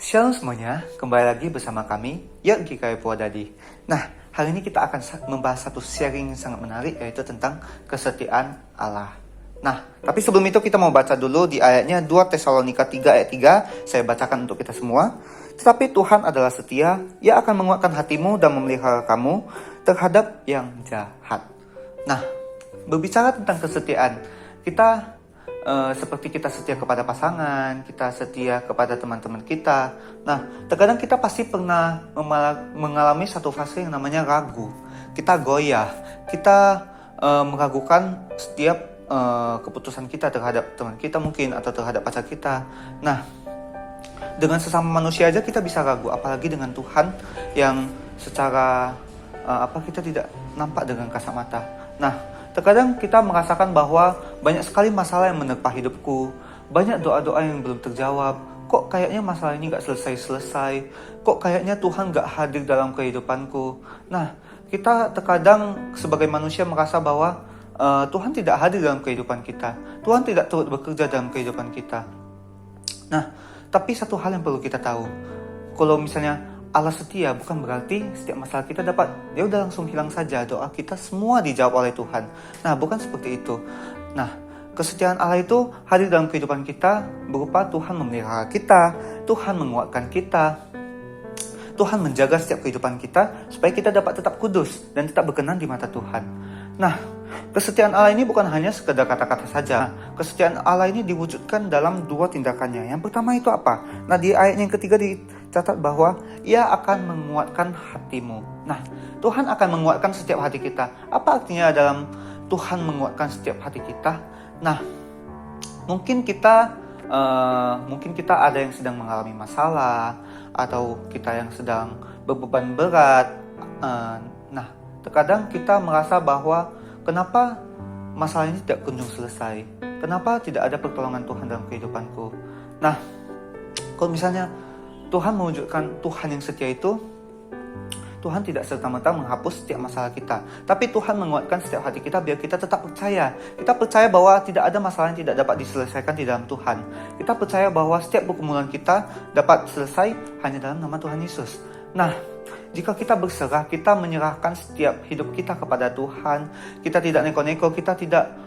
Shalom semuanya, kembali lagi bersama kami, Yuk GKI Dadi. Nah, hari ini kita akan membahas satu sharing yang sangat menarik, yaitu tentang kesetiaan Allah. Nah, tapi sebelum itu kita mau baca dulu di ayatnya 2 Tesalonika 3 ayat 3, saya bacakan untuk kita semua. Tetapi Tuhan adalah setia, Ia akan menguatkan hatimu dan memelihara kamu terhadap yang jahat. Nah, berbicara tentang kesetiaan, kita seperti kita setia kepada pasangan, kita setia kepada teman-teman kita. Nah, terkadang kita pasti pernah mengalami satu fase yang namanya ragu. Kita goyah, kita meragukan setiap keputusan kita terhadap teman kita mungkin, atau terhadap pacar kita. Nah, dengan sesama manusia aja kita bisa ragu, apalagi dengan Tuhan yang secara kita tidak nampak dengan kasat mata. Nah, terkadang kita merasakan bahwa banyak sekali masalah yang menerpa hidupku, banyak doa-doa yang belum terjawab. Kok kayaknya masalah ini gak selesai-selesai? Kok kayaknya Tuhan gak hadir dalam kehidupanku? Nah, kita terkadang sebagai manusia merasa bahwa Tuhan tidak hadir dalam kehidupan kita. Tuhan tidak turut bekerja dalam kehidupan kita. Nah, tapi satu hal yang perlu kita tahu, kalau misalnya Allah setia bukan berarti setiap masalah kita dapat ya udah langsung hilang saja, doa kita semua dijawab oleh Tuhan. Nah, bukan seperti itu. Nah, kesetiaan Allah itu hadir dalam kehidupan kita berupa Tuhan memelihara kita, Tuhan menguatkan kita, Tuhan menjaga setiap kehidupan kita supaya kita dapat tetap kudus dan tetap berkenan di mata Tuhan. Nah, kesetiaan Allah ini bukan hanya sekedar kata-kata saja. Kesetiaan Allah ini diwujudkan dalam dua tindakannya. Yang pertama itu apa? Nah, di ayat yang ketiga dicatat bahwa Ia akan menguatkan hatimu. Nah, Tuhan akan menguatkan setiap hati kita. Apa artinya dalam Tuhan menguatkan setiap hati kita? Nah, mungkin kita ada yang sedang mengalami masalah, atau kita yang sedang berbeban berat. Nah, terkadang kita merasa bahwa kenapa masalah ini tidak kunjung selesai? Kenapa tidak ada pertolongan Tuhan dalam kehidupanku? Nah, kalau misalnya Tuhan mewujudkan Tuhan yang setia itu, Tuhan tidak serta-merta menghapus setiap masalah kita. Tapi Tuhan menguatkan setiap hati kita biar kita tetap percaya. Kita percaya bahwa tidak ada masalah yang tidak dapat diselesaikan di dalam Tuhan. Kita percaya bahwa setiap pergumulan kita dapat selesai hanya dalam nama Tuhan Yesus. Nah, jika kita berserah, kita menyerahkan setiap hidup kita kepada Tuhan, kita tidak neko-neko, kita tidak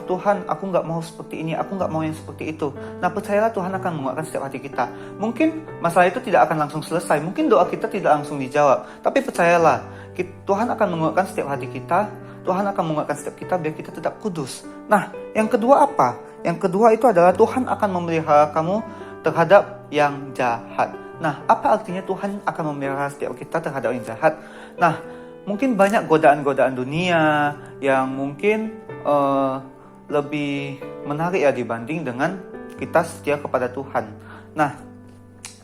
Tuhan, aku gak mau seperti ini, aku gak mau yang seperti itu. Nah, percayalah Tuhan akan menguatkan setiap hati kita. Mungkin masalah itu tidak akan langsung selesai, mungkin doa kita tidak langsung dijawab, tapi percayalah, Tuhan akan menguatkan setiap hati kita, Tuhan akan menguatkan setiap kita biar kita tetap kudus. Nah, yang kedua apa? Yang kedua itu adalah Tuhan akan memelihara kamu terhadap yang jahat. Nah, apa artinya Tuhan akan memelihara setiap kita terhadap yang jahat? Nah, mungkin banyak godaan-godaan dunia yang mungkin lebih menarik ya dibanding dengan kita setia kepada Tuhan. Nah,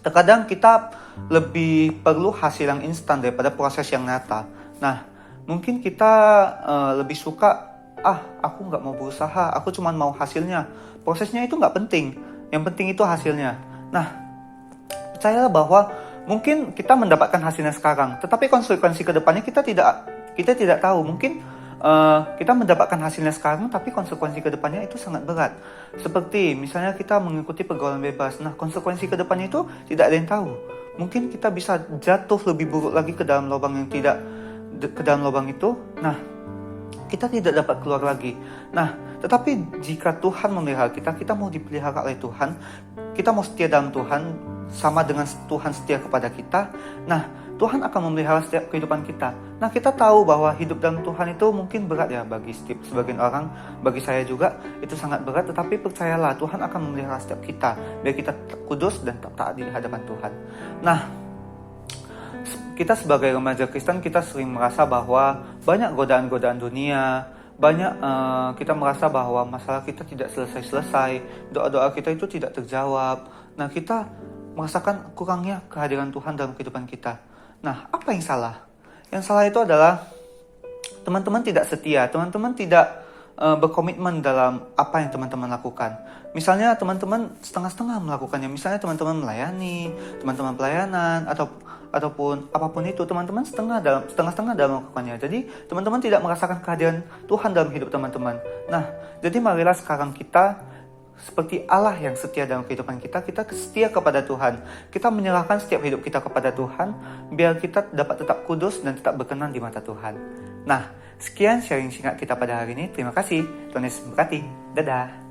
terkadang kita lebih perlu hasil yang instan daripada proses yang nyata. Nah, mungkin kita lebih suka, aku gak mau berusaha, aku cuma mau hasilnya. Prosesnya itu gak penting, yang penting itu hasilnya. Nah, percayalah bahwa mungkin kita mendapatkan hasilnya sekarang, tetapi konsekuensi kedepannya kita tidak tahu. Mungkin kita mendapatkan hasilnya sekarang, tapi konsekuensi kedepannya itu sangat berat. Seperti misalnya kita mengikuti pergaulan bebas. Nah, konsekuensi kedepannya itu tidak ada yang tahu. Mungkin kita bisa jatuh lebih buruk lagi ke dalam lubang itu. Nah, kita tidak dapat keluar lagi. Nah, tetapi jika Tuhan memelihara kita, kita mau dipelihara oleh Tuhan, kita mau setia dalam Tuhan, sama dengan Tuhan setia kepada kita. Nah, Tuhan akan memelihara setiap kehidupan kita. Nah, kita tahu bahwa hidup dalam Tuhan itu mungkin berat ya bagi sebagian orang, bagi saya juga itu sangat berat. Tetapi percayalah, Tuhan akan memelihara setiap kita biar kita kudus dan tetap taat di hadapan Tuhan. Nah, kita sebagai remaja Kristen, kita sering merasa bahwa banyak godaan-godaan dunia, banyak kita merasa bahwa masalah kita tidak selesai-selesai, doa-doa kita itu tidak terjawab. Nah, kita merasakan kurangnya kehadiran Tuhan dalam kehidupan kita. Nah, apa yang salah? Yang salah itu adalah teman-teman tidak setia, teman-teman tidak berkomitmen dalam apa yang teman-teman lakukan. Misalnya teman-teman setengah-setengah melakukannya. Misalnya teman-teman melayani, teman-teman pelayanan, ataupun apapun itu, teman-teman setengah-setengah dalam melakukannya. Jadi teman-teman tidak merasakan kehadiran Tuhan dalam hidup teman-teman. Nah, jadi marilah sekarang kita seperti Allah yang setia dalam kehidupan kita, kita setia kepada Tuhan. Kita menyerahkan setiap hidup kita kepada Tuhan, biar kita dapat tetap kudus dan tetap berkenan di mata Tuhan. Nah, sekian sharing singkat kita pada hari ini. Terima kasih. Tuhan Yesus memberkati. Dadah.